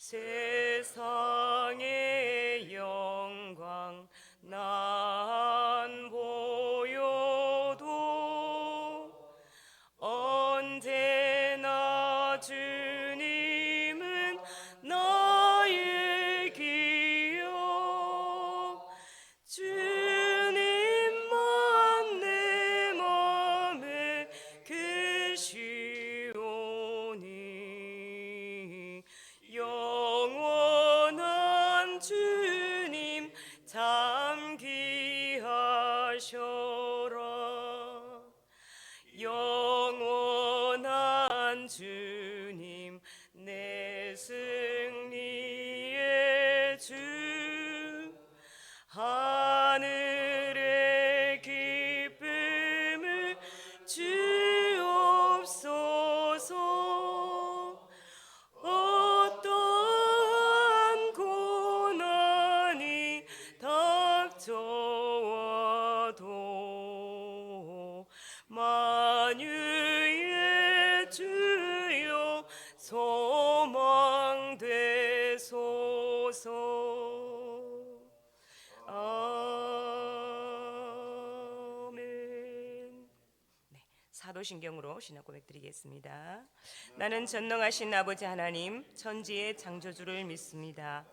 세상의 영광 난 보여도 언제나 주님은 나의 기억. 주님만 내 맘에 계시오니 영원한 주님 참 귀하셔라. 영원한 주님 내 승리의 주. 하늘의 기쁨을 주옵소서. 어떠한 고난이 닥쳐와도 만유의 주여 소망되소서. 아멘. 네, 사도신경으로 신앙 고백 드리겠습니다. 나는 전능하신 아버지 하나님 천지의 창조주를 믿습니다.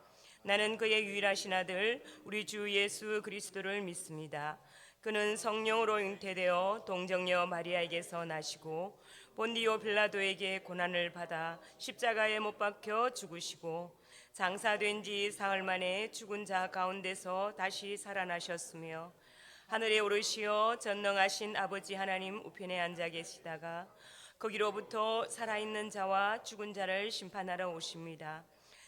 나는 그의 유일하신 아들 우리 주 예수 그리스도를 믿습니다. 그는 성령으로 잉태되어 동정녀 마리아에게서 나시고 본디오 빌라도에게 고난을 받아 십자가에 못 박혀 죽으시고 장사된 지 사흘 만에 죽은 자 가운데서 다시 살아나셨으며 하늘에 오르시어 전능하신 아버지 하나님 우편에 앉아 계시다가 거기로부터 살아있는 자와 죽은 자를 심판하러 오십니다.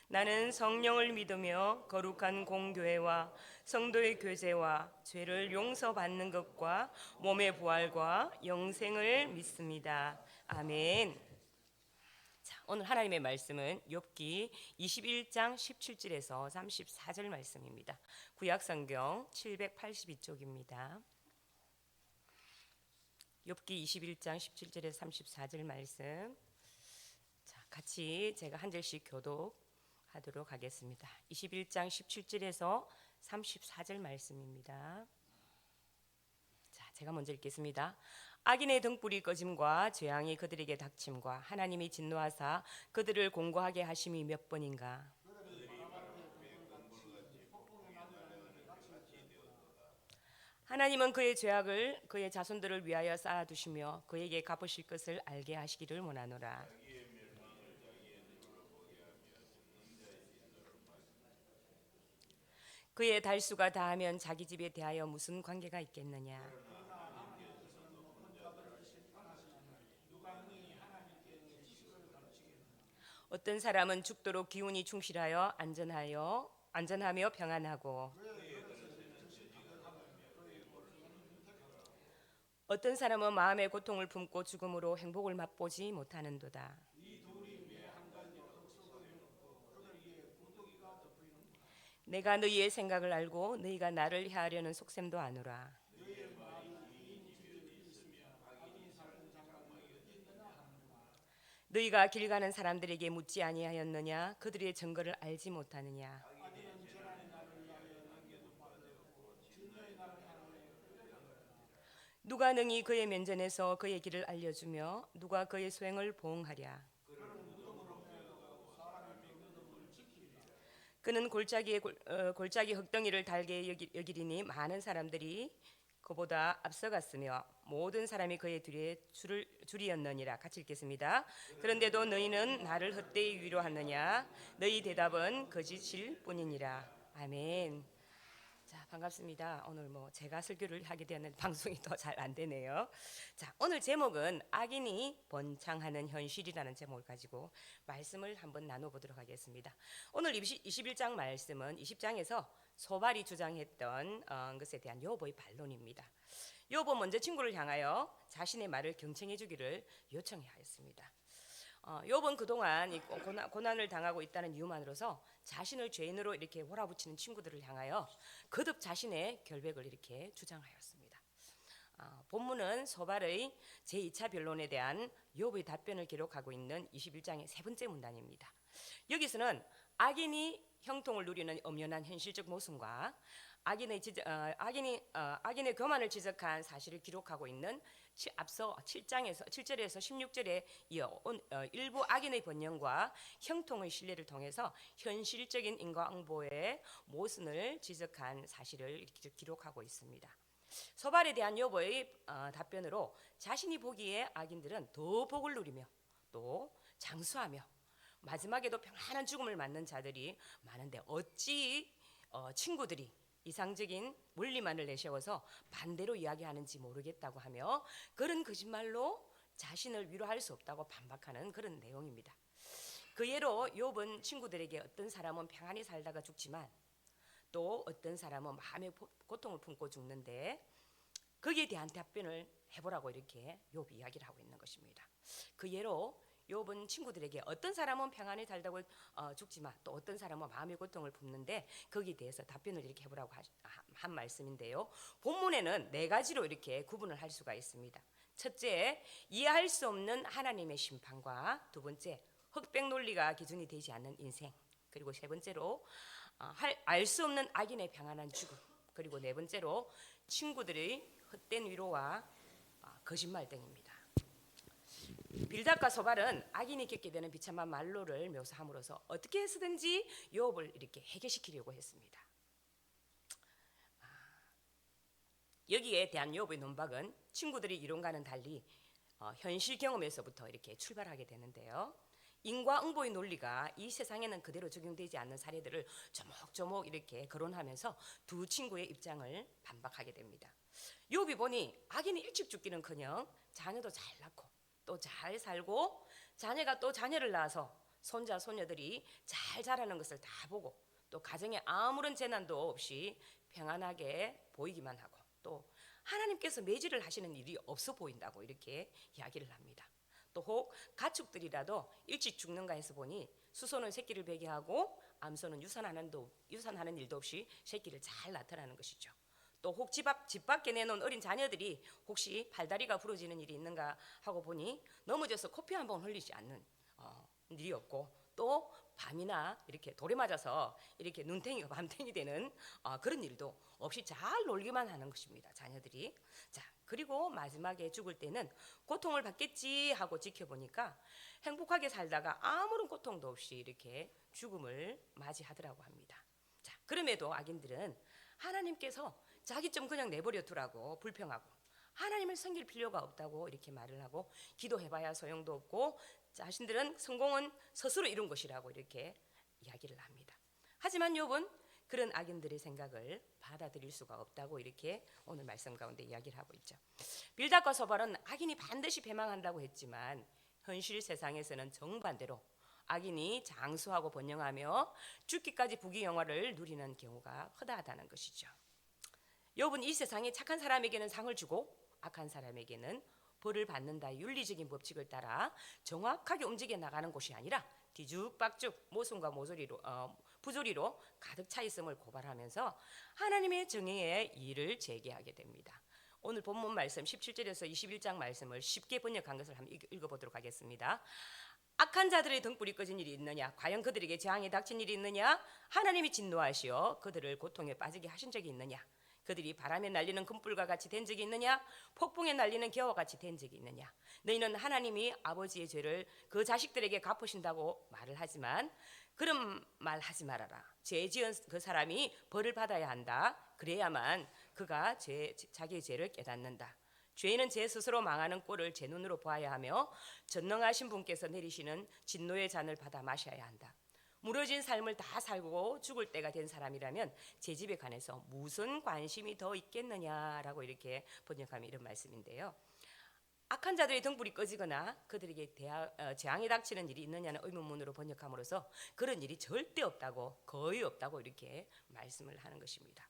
나는 성령을 믿으며 거룩한 공교회와 성도의 교제와 죄를 용서받는 것과 몸의 부활과 영생을 믿습니다. 아멘. 자, 오늘 하나님의 말씀은 욥기 21장 17절에서 34절 말씀입니다. 구약성경 782쪽입니다. 욥기 21장 17절에서 34절 말씀. 자, 같이 제가 한 절씩 교독하도록 하겠습니다. 21장 17절에서 34절 말씀입니다. 자, 제가 먼저 읽겠습니다. 악인의 등불이 꺼짐과 재앙이 그들에게 닥침과 하나님이 진노하사 그들을 공고하게 하심이 몇 번인가. 하나님은 그의 죄악을 그의 자손들을 위하여 쌓아두시며 그에게 갚으실 것을 알게 하시기를 원하노라. 그의 달수가 다하면 자기 집에 대하여 무슨 관계가 있겠느냐. 어떤 사람은 죽도록 기운이 충실하여 안전하며 평안하고 어떤 사람은 마음의 고통을 품고 죽음으로 행복을 맛보지 못하는도다. 내가 너희의 생각을 알고 너희가 나를 해하려는 속셈도 아노라. 너희가 길 가는 사람들에게 묻지 아니하였느냐. 그들의 증거를 알지 못하느냐. 누가 능히 그의 면전에서 그의 길을 알려주며 누가 그의 소행을 보응하랴. 그는 골짜기 흙덩이를 달게 여기리니 많은 사람들이 그보다 앞서갔으며 모든 사람이 그의 뒤에 줄이었느니라. 같이 읽겠습니다. 그런데도 너희는 나를 헛되이 위로하느냐. 너희 대답은 거짓일 뿐이니라. 아멘. 자, 반갑습니다. 오늘 제가 설교를 하게 되었는데 방송이 더 잘 안 되네요. 자, 오늘 제목은 악인이 번창하는 현실이라는 제목을 가지고 말씀을 한번 나눠보도록 하겠습니다. 오늘 21장 말씀은 20장에서 소발이 주장했던 것에 대한 욥의 반론입니다. 욥은 먼저 친구를 향하여 자신의 말을 경청해 주기를 요청하였습니다. 욥은 그동안 고난을 당하고 있다는 이유만으로서 자신을 죄인으로 이렇게 몰아붙이는 친구들을 향하여 거듭 자신의 결백을 이렇게 주장하였습니다. 본문은 소발의 제2차 변론에 대한 욥의 답변을 기록하고 있는 21장의 세 번째 문단입니다. 여기서는 악인이 형통을 누리는 엄연한 현실적 모순과 악인의 교만을 지적한 사실을 기록하고 있는 앞서 7절에서 16절에 이어 일부 악인의 번영과 형통의 신뢰를 통해서 현실적인 인과응보의 모순을 지적한 사실을 기록하고 있습니다. 소발에 대한 욥의 답변으로 자신이 보기에 악인들은 더 복을 누리며 또 장수하며 마지막에도 평안한 죽음을 맞는 자들이 많은데 어찌 친구들이 이상적인 논리만을 내세워서 반대로 이야기하는지 모르겠다고 하며 그런 거짓말로 자신을 위로할 수 없다고 반박하는 그런 내용입니다. 그 예로 욥은 친구들에게 어떤 사람은 평안히 살다가 죽지만 또 어떤 사람은 마음의 고통을 품고 죽는데 거기에 대한 답변을 해보라고 이렇게 욥이 이야기를 하고 있는 것입니다. 그 예로 욥은 친구들에게 어떤 사람은 평안히 살다고 죽지만 또 어떤 사람은 마음의 고통을 품는데 거기에 대해서 답변을 이렇게 해보라고 한 말씀인데요. 본문에는 네 가지로 이렇게 구분을 할 수가 있습니다. 첫째, 이해할 수 없는 하나님의 심판과 두 번째, 흑백 논리가 기준이 되지 않는 인생, 그리고 세 번째로 알 수 없는 악인의 평안한 죽음, 그리고 네 번째로 친구들의 헛된 위로와 거짓말 등입니다. 빌닷과 소발은 악인이 겪게 되는 비참한 말로를 묘사함으로써 어떻게 해서든지 욥을 이렇게 해결시키려고 했습니다. 여기에 대한 욥의 논박은 친구들이 이론과는 달리 현실 경험에서부터 이렇게 출발하게 되는데요. 인과응보의 논리가 이 세상에는 그대로 적용되지 않는 사례들을 조목조목 이렇게 거론하면서 두 친구의 입장을 반박하게 됩니다. 욥이 보니 악인이 일찍 죽기는커녕 자녀도 잘 낳고 또 잘 살고 자녀가 또 자녀를 낳아서 손자 손녀들이 잘 자라는 것을 다 보고 또 가정에 아무런 재난도 없이 평안하게 보이기만 하고 또 하나님께서 매질을 하시는 일이 없어 보인다고 이렇게 이야기를 합니다. 또 혹 가축들이라도 일찍 죽는가 해서 보니 수소는 새끼를 베게 하고 암소는 유산하는 일도 없이 새끼를 잘 낳더라는 것이죠. 또 혹 집 밖에 내놓은 어린 자녀들이 혹시 발다리가 부러지는 일이 있는가 하고 보니 넘어져서 코피 한 번 흘리지 않는 일이 없고 또 밤이나 이렇게 돌에 맞아서 이렇게 눈탱이가 밤탱이 되는 그런 일도 없이 잘 놀기만 하는 것입니다. 자녀들이. 자, 그리고 마지막에 죽을 때는 고통을 받겠지 하고 지켜보니까 행복하게 살다가 아무런 고통도 없이 이렇게 죽음을 맞이하더라고 합니다. 자, 그럼에도 악인들은 하나님께서 자기 좀 그냥 내버려 두라고 불평하고 하나님을 섬길 필요가 없다고 이렇게 말을 하고 기도해봐야 소용도 없고 자신들은 성공은 스스로 이룬 것이라고 이렇게 이야기를 합니다. 하지만 욥은 그런 악인들의 생각을 받아들일 수가 없다고 이렇게 오늘 말씀 가운데 이야기를 하고 있죠. 빌닷과 소발은 악인이 반드시 패망한다고 했지만 현실 세상에서는 정반대로 악인이 장수하고 번영하며 죽기까지 부귀영화를 누리는 경우가 허다하다는 것이죠. 욥은 이 세상에 착한 사람에게는 상을 주고 악한 사람에게는 벌을 받는다 윤리적인 법칙을 따라 정확하게 움직여 나가는 것이 아니라 뒤죽박죽 모순과 부조리로 가득 차 있음을 고발하면서 하나님의 정의에 이의를 제기하게 됩니다. 오늘 본문 말씀 17절에서 21장 말씀을 쉽게 번역한 것을 한번 읽어보도록 하겠습니다. 악한 자들의 등불이 꺼진 일이 있느냐? 과연 그들에게 재앙이 닥친 일이 있느냐? 하나님이 진노하시어 그들을 고통에 빠지게 하신 적이 있느냐? 그들이 바람에 날리는 금불과 같이 된 적이 있느냐? 폭풍에 날리는 겨와 같이 된 적이 있느냐? 너희는 하나님이 아버지의 죄를 그 자식들에게 갚으신다고 말을 하지만 그런 말 하지 말아라. 죄 지은 그 사람이 벌을 받아야 한다. 그래야만 그가 자기의 죄를 깨닫는다. 죄인은 제 스스로 망하는 꼴을 제 눈으로 보아야 하며 전능하신 분께서 내리시는 진노의 잔을 받아 마셔야 한다. 무너진 삶을 다 살고 죽을 때가 된 사람이라면 제 집에 관해서 무슨 관심이 더 있겠느냐라고 이렇게 번역하면 이런 말씀인데요. 악한 자들의 등불이 꺼지거나 그들에게 재앙이 닥치는 일이 있느냐는 의문문으로 번역함으로써 그런 일이 절대 없다고 거의 없다고 이렇게 말씀을 하는 것입니다.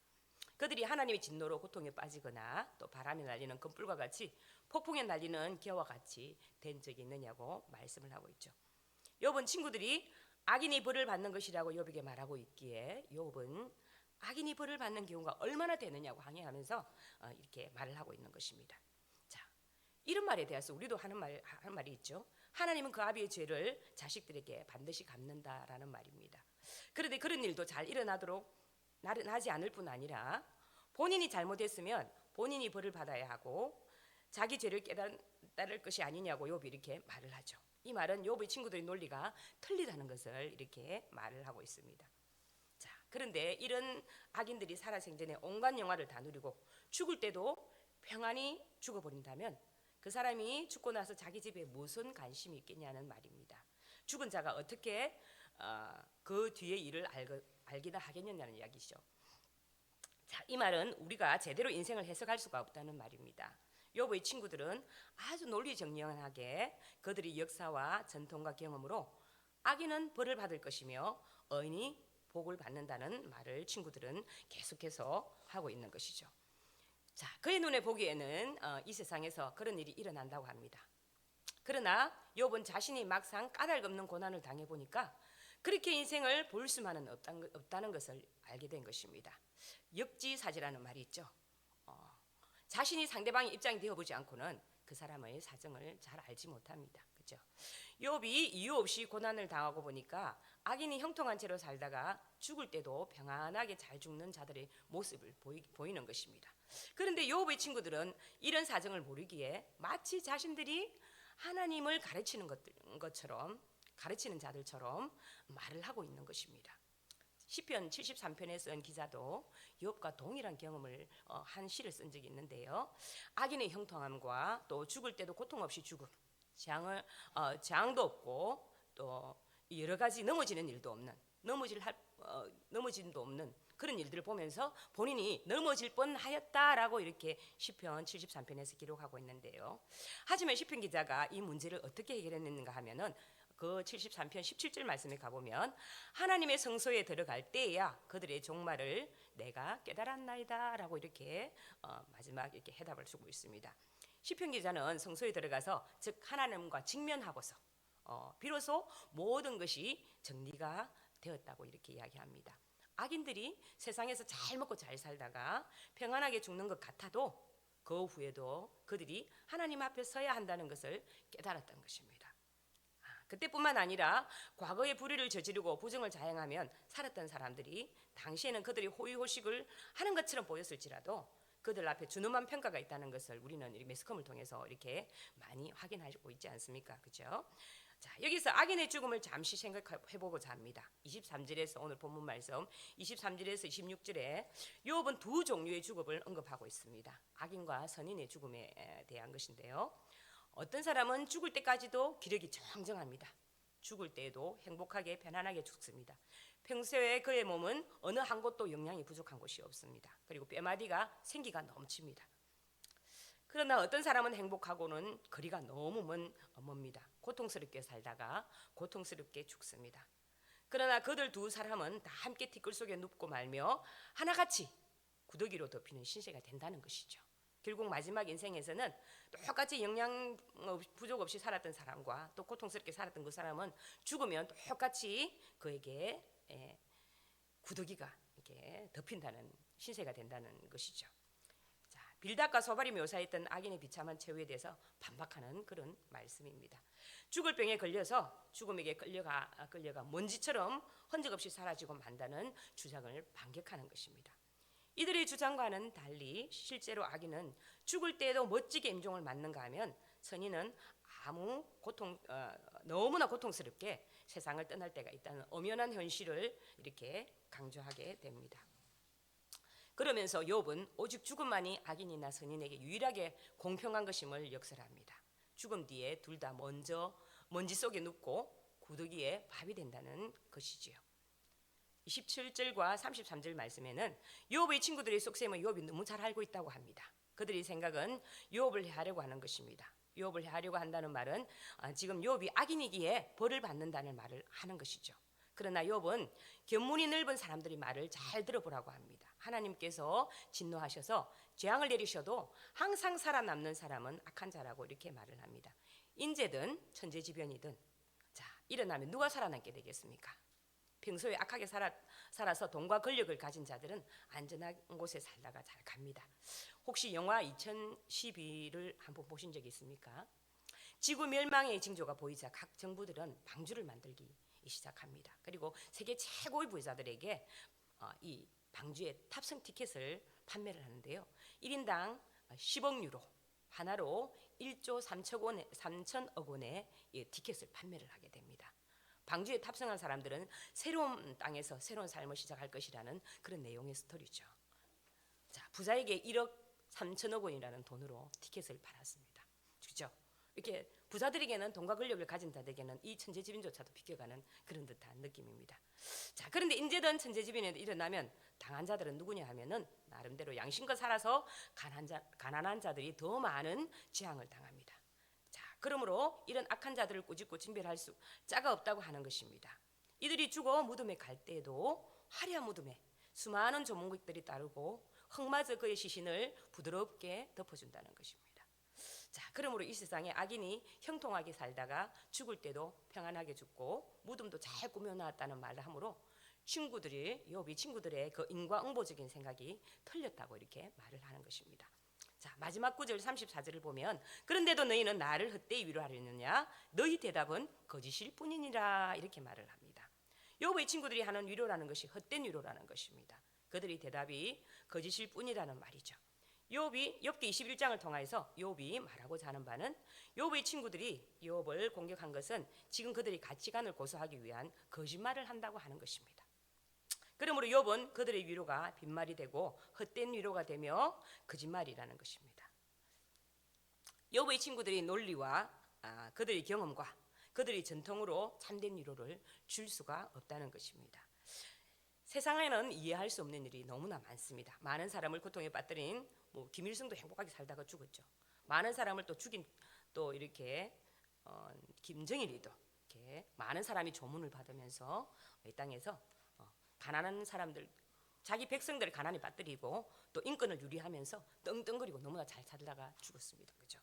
그들이 하나님의 진노로 고통에 빠지거나 또 바람에 날리는 금불과 같이 폭풍에 날리는 겨와 같이 된 적이 있느냐고 말씀을 하고 있죠. 욥은 친구들이 악인이 벌을 받는 것이라고 욥에게 말하고 있기에 욥은 악인이 벌을 받는 경우가 얼마나 되느냐고 항의하면서 이렇게 말을 하고 있는 것입니다. 자, 이런 말에 대해서 우리도 하는 말이 있죠. 하나님은 그 아비의 죄를 자식들에게 반드시 갚는다라는 말입니다. 그런데 그런 일도 잘 나지 않을 뿐 아니라 본인이 잘못했으면 본인이 벌을 받아야 하고 자기 죄를 깨달을 것이 아니냐고 욥이 이렇게 말을 하죠. 이 말은 욥의 친구들의 논리가 틀리다는 것을 이렇게 말을 하고 있습니다. 자, 그런데 이런 악인들이 살아생전에 온갖 영화를 다 누리고 죽을 때도 평안히 죽어버린다면 그 사람이 죽고 나서 자기 집에 무슨 관심이 있겠냐는 말입니다. 죽은 자가 어떻게 그 뒤의 일을 알기나 하겠느냐는 이야기죠. 자, 이 말은 우리가 제대로 인생을 해석할 수가 없다는 말입니다. 욥의 친구들은 아주 논리정연하게 그들의 역사와 전통과 경험으로 악인은 벌을 받을 것이며 의인이 복을 받는다는 말을 친구들은 계속해서 하고 있는 것이죠. 자, 그의 눈에 보기에는 이 세상에서 그런 일이 일어난다고 합니다. 그러나 욥은 자신이 막상 까닭없는 고난을 당해보니까 그렇게 인생을 볼 수만은 없다는 것을 알게 된 것입니다. 역지사지라는 말이 있죠. 자신이 상대방의 입장이 되어보지 않고는 그 사람의 사정을 잘 알지 못합니다. 그렇죠? 욥이 이유 없이 고난을 당하고 보니까 악인이 형통한 채로 살다가 죽을 때도 평안하게 잘 죽는 자들의 모습을 보이는 것입니다. 그런데 욥의 친구들은 이런 사정을 모르기에 마치 자신들이 하나님을 가르치는 자들처럼 말을 하고 있는 것입니다. 시편 73편에 쓴 기자도 욥과 동일한 경험을 한 시를 쓴 적이 있는데요. 악인의 형통함과 또 죽을 때도 고통 없이 죽음, 재앙도 없고 또 여러 가지 넘어지는 일도 없는 넘어짐도 없는 그런 일들을 보면서 본인이 넘어질 뻔하였다라고 이렇게 시편 73편에서 기록하고 있는데요. 하지만 시편 기자가 이 문제를 어떻게 해결했는가 하면은 그 73편 17절 말씀에 가보면 하나님의 성소에 들어갈 때에야 그들의 종말을 내가 깨달았나이다 라고 이렇게 마지막 이렇게 해답을 주고 있습니다. 시편 기자는 성소에 들어가서 즉 하나님과 직면하고서 비로소 모든 것이 정리가 되었다고 이렇게 이야기합니다. 악인들이 세상에서 잘 먹고 잘 살다가 평안하게 죽는 것 같아도 그 후에도 그들이 하나님 앞에 서야 한다는 것을 깨달았던 것입니다. 그때뿐만 아니라 과거에 불의를 저지르고 부정을 자행하면 살았던 사람들이 당시에는 그들이 호의호식을 하는 것처럼 보였을지라도 그들 앞에 준엄한 평가가 있다는 것을 우리는 매스컴을 통해서 이렇게 많이 확인하고 있지 않습니까? 그렇죠? 자, 여기서 악인의 죽음을 잠시 생각해보고자 합니다. 23절에서 오늘 본문 말씀 23절에서 26절에 욥은 두 종류의 죽음을 언급하고 있습니다. 악인과 선인의 죽음에 대한 것인데요. 어떤 사람은 죽을 때까지도 기력이 정정합니다. 죽을 때에도 행복하게 편안하게 죽습니다. 평소에 그의 몸은 어느 한 곳도 영양이 부족한 곳이 없습니다. 그리고 뼈마디가 생기가 넘칩니다. 그러나 어떤 사람은 행복하고는 거리가 너무 멉니다. 고통스럽게 살다가 고통스럽게 죽습니다. 그러나 그들 두 사람은 다 함께 티끌 속에 눕고 말며 하나같이 구더기로 덮이는 신세가 된다는 것이죠. 결국 마지막 인생에서는 똑같이 영양 부족 없이 살았던 사람과 또 고통스럽게 살았던 그 사람은 죽으면 똑같이 그에게 구더기가 이렇게 덮인다는 신세가 된다는 것이죠. 자, 빌닷과 소발이 묘사했던 악인의 비참한 최후에 대해서 반박하는 그런 말씀입니다. 죽을 병에 걸려서 죽음에게 끌려가 먼지처럼 흔적 없이 사라지고 만다는 주장을 반격하는 것입니다. 이들의 주장과는 달리 실제로 악인은 죽을 때에도 멋지게 임종을 맞는가 하면 선인은 너무나 고통스럽게 세상을 떠날 때가 있다는 엄연한 현실을 이렇게 강조하게 됩니다. 그러면서 욥은 오직 죽음만이 악인이나 선인에게 유일하게 공평한 것임을 역설합니다. 죽음 뒤에 둘 다 먼지 속에 눕고 구더기에 밥이 된다는 것이지요. 27절과 33절 말씀에는 욥의 친구들의 속셈을 욥이 너무 잘 알고 있다고 합니다. 그들의 생각은 욥을 해하려고 하는 것입니다. 욥을 해하려고 한다는 말은 지금 욥이 악인이기에 벌을 받는다는 말을 하는 것이죠. 그러나 욥은 견문이 넓은 사람들의 말을 잘 들어보라고 합니다. 하나님께서 진노하셔서 재앙을 내리셔도 항상 살아남는 사람은 악한 자라고 이렇게 말을 합니다. 인재든 천재지변이든 자, 일어나면 누가 살아남게 되겠습니까? 평소에 악하게 살아서 돈과 권력을 가진 자들은 안전한 곳에 살다가 잘 갑니다. 혹시 영화 2012를 한번 보신 적이 있습니까? 지구 멸망의 징조가 보이자 각 정부들은 방주를 만들기 시작합니다. 그리고 세계 최고의 부자들에게 이 방주의 탑승 티켓을 판매를 하는데요. 1인당 10억 유로, 하나로 1조 3천억 원의 티켓을 판매를 하게 됩니다. 방주에 탑승한 사람들은 새로운 땅에서 새로운 삶을 시작할 것이라는 그런 내용의 스토리죠. 자, 부자에게 1억 3천억 원이라는 돈으로 티켓을 팔았습니다. 그렇죠? 이렇게 부자들에게는 돈과 권력을 가진 자들에게는 이 천재지변조차도 비껴가는 그런 듯한 느낌입니다. 자, 그런데 인제든 천재지변이 일어나면 당한 자들은 누구냐 하면은 나름대로 양심껏 살아서 가난한 자들이 더 많은 재앙을 당합니다. 자, 그러므로 이런 악한 자들을 꾸짖고 징별할 자가 없다고 하는 것입니다. 이들이 죽어 무덤에 갈 때에도 화려한 무덤에 수많은 조문객들이 따르고 흙마저 그의 시신을 부드럽게 덮어준다는 것입니다. 자, 그러므로 이 세상에 악인이 형통하게 살다가 죽을 때도 평안하게 죽고 무덤도 잘 꾸며놨다는 말을 하므로 욥이 친구들의 그 인과응보적인 생각이 틀렸다고 이렇게 말을 하는 것입니다. 자, 마지막 구절 34절을 보면 그런데도 너희는 나를 헛되이 위로하려느냐? 너희 대답은 거짓일 뿐이니라 이렇게 말을 합니다. 욥의 친구들이 하는 위로라는 것이 헛된 위로라는 것입니다. 그들의 대답이 거짓일 뿐이라는 말이죠. 욥기 21장을 통해서 욥이 말하고자 하는 바는 욥의 친구들이 욥을 공격한 것은 지금 그들이 가치관을 고수하기 위한 거짓말을 한다고 하는 것입니다. 그러므로 욥은 그들의 위로가 빈말이 되고 헛된 위로가 되며 거짓말이라는 것입니다. 욥의 친구들의 논리와 그들의 경험과 그들의 전통으로 참된 위로를 줄 수가 없다는 것입니다. 세상에는 이해할 수 없는 일이 너무나 많습니다. 많은 사람을 고통에 빠뜨린 김일성도 행복하게 살다가 죽었죠. 많은 사람을 또 죽인 또 이렇게 김정일이도 이렇게 많은 사람이 조문을 받으면서 이 땅에서 가난한 사람들 자기 백성들을 가난에 빠뜨리고 또 인권을 유리하면서 떵떵거리고 너무나 잘 살다가 죽었습니다. 그죠?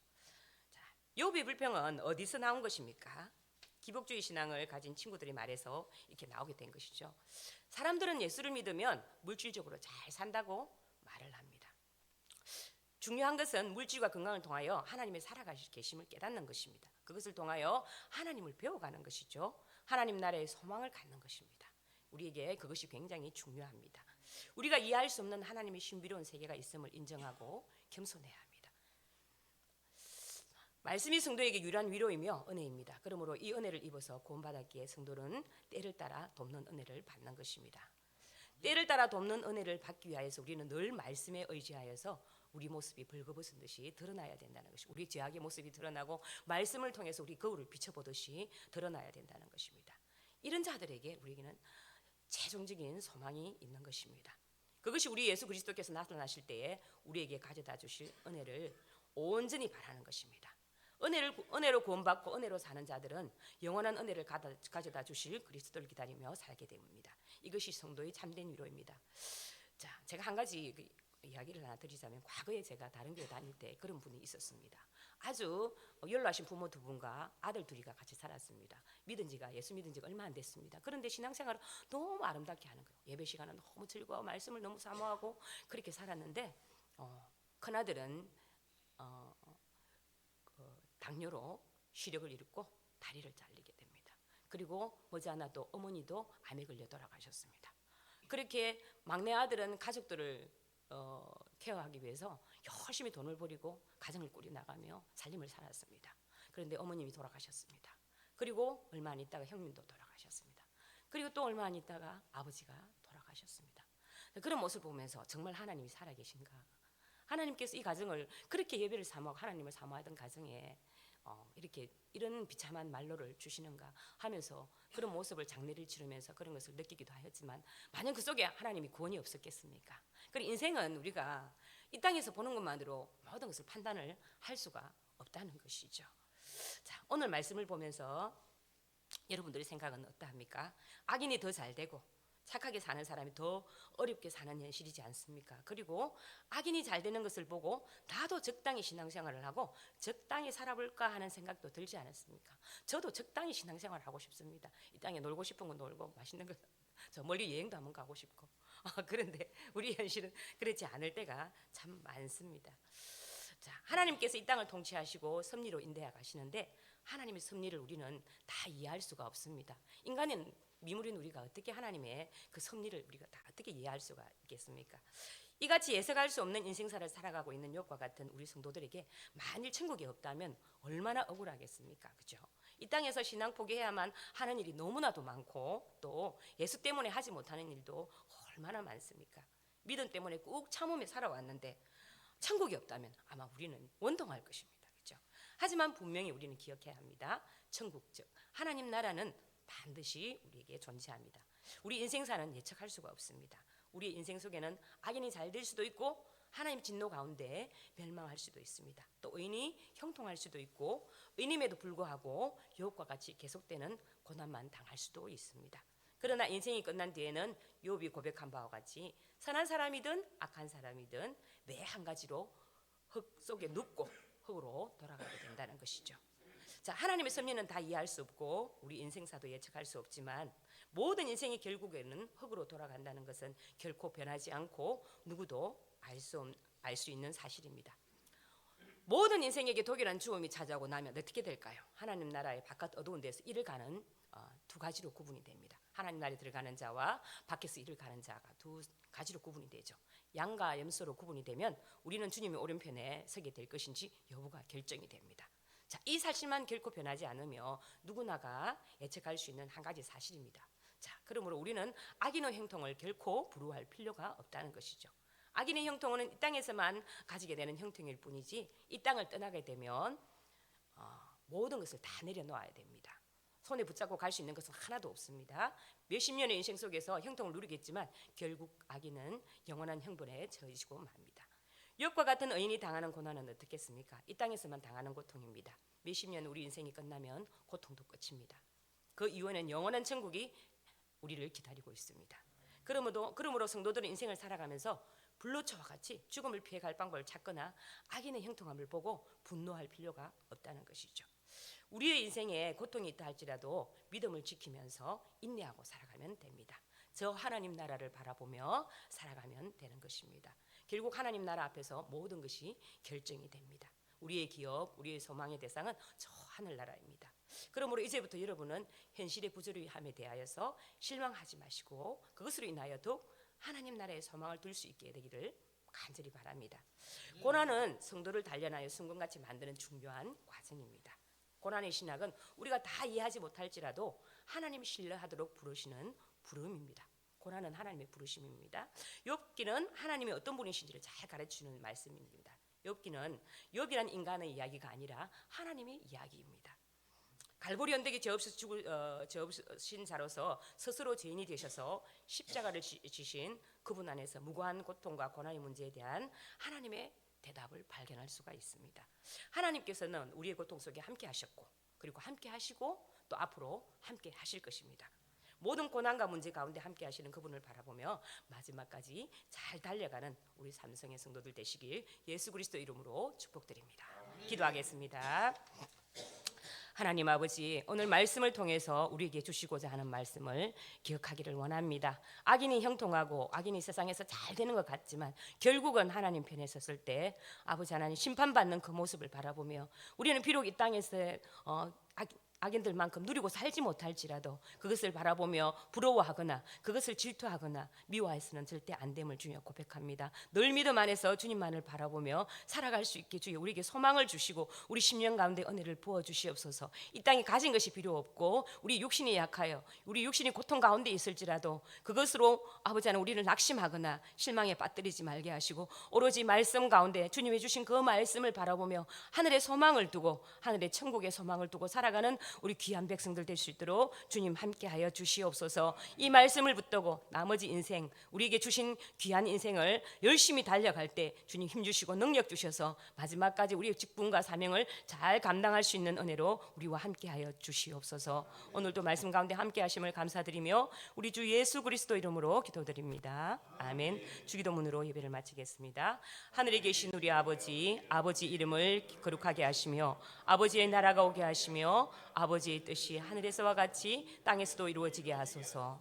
자, 욥의 불평은 어디서 나온 것입니까? 기복주의 신앙을 가진 친구들이 말해서 이렇게 나오게 된 것이죠. 사람들은 예수를 믿으면 물질적으로 잘 산다고 말을 합니다. 중요한 것은 물질과 건강을 통하여 하나님의 살아가실 계심을 깨닫는 것입니다. 그것을 통하여 하나님을 배워가는 것이죠. 하나님 나라의 소망을 갖는 것입니다. 우리에게 그것이 굉장히 중요합니다. 우리가 이해할 수 없는 하나님의 신비로운 세계가 있음을 인정하고 겸손해야 합니다. 말씀이 성도에게 유일한 위로이며 은혜입니다. 그러므로 이 은혜를 입어서 구원받았기에 성도는 때를 따라 돕는 은혜를 받는 것입니다. 때를 따라 돕는 은혜를 받기 위하여서 우리는 늘 말씀에 의지하여서 우리 모습이 벌거벗은 듯이 드러나야 된다는 것이 우리 죄악의 모습이 드러나고 말씀을 통해서 우리 거울을 비춰보듯이 드러나야 된다는 것입니다. 이런 자들에게 우리에게는 최종적인 소망이 있는 것입니다. 그것이 우리 예수 그리스도께서 나타나실 때에 우리에게 가져다 주실 은혜를 온전히 바라는 것입니다. 은혜로 구원받고 은혜로 사는 자들은 영원한 은혜를 가져다 주실 그리스도를 기다리며 살게 됩니다. 이것이 성도의 참된 위로입니다. 자, 제가 한 가지 이야기를 하나 드리자면 과거에 제가 다른 교회 다닐 때 그런 분이 있었습니다. 아주 연로하신 부모 두 분과 아들 둘이가 같이 살았습니다. 예수 믿은 지가 얼마 안 됐습니다. 그런데 신앙생활을 너무 아름답게 하는 거예요. 예배 시간은 너무 즐거워 말씀을 너무 사모하고 그렇게 살았는데 큰아들은 당뇨로 시력을 잃고 다리를 잘리게 됩니다. 그리고 머지않아도 어머니도 암에 걸려 돌아가셨습니다. 그렇게 막내 아들은 가족들을 케어하기 위해서 열심히 돈을 벌이고 가정을 꾸려나가며 살림을 살았습니다. 그런데 어머님이 돌아가셨습니다. 그리고 얼마 안 있다가 형님도 돌아가셨습니다. 그리고 또 얼마 안 있다가 아버지가 돌아가셨습니다. 그런 모습을 보면서 정말 하나님이 살아계신가? 하나님께서 이 가정을 그렇게 예배를 사모하고 하나님을 사모하던 가정에 이렇게 이런 비참한 말로를 주시는가 하면서 그런 모습을 장례를 치르면서 그런 것을 느끼기도 하였지만 만약 그 속에 하나님이 구원이 없었겠습니까? 그리고 인생은 우리가 이 땅에서 보는 것만으로 모든 것을 판단을 할 수가 없다는 것이죠. 자, 오늘 말씀을 보면서 여러분들의 생각은 어떠합니까? 악인이 더 잘 되고 착하게 사는 사람이 더 어렵게 사는 현실이지 않습니까? 그리고 악인이 잘 되는 것을 보고 나도 적당히 신앙생활을 하고 적당히 살아볼까 하는 생각도 들지 않았습니까? 저도 적당히 신앙생활을 하고 싶습니다. 이 땅에 놀고 싶은 건 놀고 맛있는 거 저 멀리 여행도 한번 가고 싶고. 그런데 우리 현실은 그렇지 않을 때가 참 많습니다. 자, 하나님께서 이 땅을 통치하시고 섭리로 인도해 가시는데 하나님의 섭리를 우리는 다 이해할 수가 없습니다. 인간은 미물인 우리가 어떻게 하나님의 그 섭리를 우리가 다 어떻게 이해할 수가 있겠습니까? 이같이 예측할 수 없는 인생사를 살아가고 있는 욥과 같은 우리 성도들에게 만일 천국이 없다면 얼마나 억울하겠습니까? 그죠? 이 땅에서 신앙 포기해야만 하는 일이 너무나도 많고 또 예수 때문에 하지 못하는 일도 얼마나 많습니까? 믿음 때문에 꾹 참으며 살아왔는데 천국이 없다면 아마 우리는 원통할 것입니다. 그죠? 하지만 분명히 우리는 기억해야 합니다. 천국 즉 하나님 나라는 반드시 우리에게 존재합니다. 우리 인생사는 예측할 수가 없습니다. 우리의 인생 속에는 악인이 잘 될 수도 있고 하나님 진노 가운데 멸망할 수도 있습니다. 또 의인이 형통할 수도 있고 의인임에도 불구하고 욥과 같이 계속되는 고난만 당할 수도 있습니다. 그러나 인생이 끝난 뒤에는 욥이 고백한 바와 같이 선한 사람이든 악한 사람이든 매 한 가지로 흙 속에 눕고 흙으로 돌아가게 된다는 것이죠. 자, 하나님의 섭리는 다 이해할 수 없고 우리 인생사도 예측할 수 없지만 모든 인생이 결국에는 흙으로 돌아간다는 것은 결코 변하지 않고 누구도 알 수 있는 사실입니다. 모든 인생에게 독일한 죽음이 찾아오고 나면 어떻게 될까요? 하나님 나라의 바깥 어두운 데서 이를 가는 두 가지로 구분이 됩니다. 하나님 나라에 들어가는 자와 밖에서 이를 가는 자가 두 가지로 구분이 되죠. 양과 염소로 구분이 되면 우리는 주님의 오른편에 서게 될 것인지 여부가 결정이 됩니다. 자, 이 사실만 결코 변하지 않으며 누구나가 예측할 수 있는 한 가지 사실입니다. 자, 그러므로 우리는 악인의 형통을 결코 부러워할 필요가 없다는 것이죠. 악인의 형통은 이 땅에서만 가지게 되는 형통일 뿐이지 이 땅을 떠나게 되면 모든 것을 다 내려놓아야 됩니다. 손에 붙잡고 갈 수 있는 것은 하나도 없습니다. 몇십 년의 인생 속에서 형통을 누리겠지만 결국 악인은 영원한 형벌에 처해지고 맙니다. 욥과 같은 의인이 당하는 고난은 어떻겠습니까? 이 땅에서만 당하는 고통입니다. 몇십 년 우리 인생이 끝나면 고통도 끝입니다. 그 이후에는 영원한 천국이 우리를 기다리고 있습니다. 그러므로 성도들은 인생을 살아가면서 불로초와 같이 죽음을 피해갈 방법을 찾거나 악인의 형통함을 보고 분노할 필요가 없다는 것이죠. 우리의 인생에 고통이 있다 할지라도 믿음을 지키면서 인내하고 살아가면 됩니다. 저 하나님 나라를 바라보며 살아가면 되는 것입니다. 결국 하나님 나라 앞에서 모든 것이 결정이 됩니다. 우리의 기업, 우리의 소망의 대상은 저 하늘나라입니다. 그러므로 이제부터 여러분은 현실의 부조리함에 대하여서 실망하지 마시고 그것으로 인하여 더욱 하나님 나라의 소망을 둘 수 있게 되기를 간절히 바랍니다. 고난은 성도를 단련하여 승금같이 만드는 중요한 과정입니다. 고난의 신학은 우리가 다 이해하지 못할지라도 하나님 신뢰하도록 부르시는 부름입니다. 고난은 하나님의 부르심입니다. 욥기는 하나님이 어떤 분이신지를 잘 가르치는 말씀입니다. 욥이란 인간의 이야기가 아니라 하나님의 이야기입니다. 갈보리 언덕에 죄 없으신 자로서 스스로 죄인이 되셔서 십자가를 지신 그분 안에서 무고한 고통과 고난의 문제에 대한 하나님의 대답을 발견할 수가 있습니다. 하나님께서는 우리의 고통 속에 함께 하셨고 그리고 함께 하시고 또 앞으로 함께 하실 것입니다. 모든 고난과 문제 가운데 함께 하시는 그분을 바라보며 마지막까지 잘 달려가는 우리 삼성의 성도들 되시길 예수 그리스도 이름으로 축복드립니다. 기도하겠습니다. 하나님 아버지, 오늘 말씀을 통해서 우리에게 주시고자 하는 말씀을 기억하기를 원합니다. 악인이 형통하고 악인이 세상에서 잘 되는 것 같지만 결국은 하나님 편에 섰을 때 아버지 하나님 심판받는 그 모습을 바라보며 우리는 비록 이 땅에서 악인들만큼 누리고 살지 못할지라도 그것을 바라보며 부러워하거나 그것을 질투하거나 미워해서는 절대 안 됨을 주여 고백합니다. 늘 믿음 안에서 주님만을 바라보며 살아갈 수 있게 주여 우리에게 소망을 주시고 우리 심령 가운데 은혜를 부어 주시옵소서. 이 땅에 가진 것이 필요 없고 우리 육신이 약하여 우리 육신이 고통 가운데 있을지라도 그것으로 아버지 하나님 우리를 낙심하거나 실망에 빠뜨리지 말게 하시고 오로지 말씀 가운데 주님이 주신 그 말씀을 바라보며 하늘의 소망을 두고 하늘의 천국의 소망을 두고 살아가는 우리 귀한 백성들 될 수 있도록 주님 함께하여 주시옵소서. 이 말씀을 붙들고 나머지 인생 우리에게 주신 귀한 인생을 열심히 달려갈 때 주님 힘주시고 능력 주셔서 마지막까지 우리의 직분과 사명을 잘 감당할 수 있는 은혜로 우리와 함께하여 주시옵소서. 오늘도 말씀 가운데 함께하심을 감사드리며 우리 주 예수 그리스도 이름으로 기도드립니다. 아멘. 주기도문으로 예배를 마치겠습니다. 하늘에 계신 우리 아버지 이름을 거룩하게 하시며 아버지의 나라가 오게 하시며 아버지의 뜻이 하늘에서와 같이 땅에서도 이루어지게 하소서.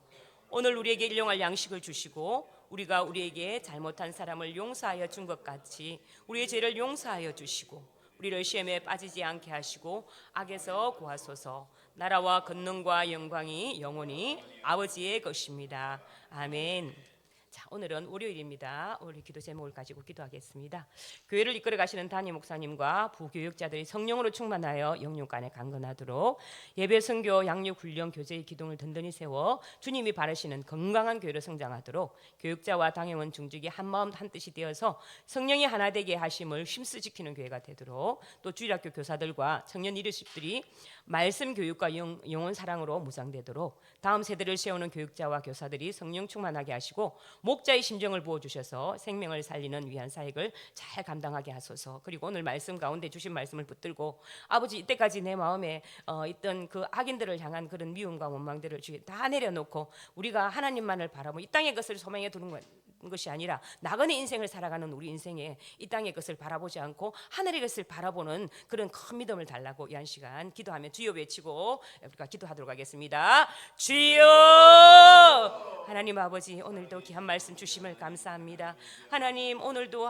오늘 우리에게 일용할 양식을 주시고 우리가 우리에게 잘못한 사람을 용서하여 준 것 같이 우리의 죄를 용서하여 주시고 우리를 시험에 빠지지 않게 하시고 악에서 구하소서. 나라와 권능과 영광이 영원히 아버지의 것입니다. 아멘. 자, 오늘은 월요일입니다. 우리 기도 제목을 가지고 기도하겠습니다. 교회를 이끌어 가시는 담임 목사님과 부교육자들이 성령으로 충만하여 영육간에 강건하도록 예배 선교 양육 훈련 교제의 기둥을 든든히 세워 주님이 바라시는 건강한 교회로 성장하도록 교육자와 당회원 중직이 한 마음 한 뜻이 되어서 성령이 하나 되게 하심을 힘쓰 지키는 교회가 되도록 또 주일학교 교사들과 청년 리더십들이 말씀 교육과 영혼 사랑으로 무장되도록 다음 세대를 세우는 교육자와 교사들이 성령 충만하게 하시고 목자의 심정을 부어주셔서 생명을 살리는 위한 사역을 잘 감당하게 하소서. 그리고 오늘 말씀 가운데 주신 말씀을 붙들고 아버지 이때까지 내 마음에 있던 그 악인들을 향한 그런 미움과 원망들을 주에 다 내려놓고 우리가 하나님만을 바라보고 이 땅의 것을 소망해 두는 것이 아니라 나그네 인생을 살아가는 우리 인생에 이 땅의 것을 바라보지 않고 하늘의 것을 바라보는 그런 큰 믿음을 달라고 이 한 시간 기도하며 주여 외치고 우리가 기도하도록 하겠습니다. 주여! 하나님 아버지 오늘도 귀한 말씀 주심을 감사합니다. 하나님 오늘도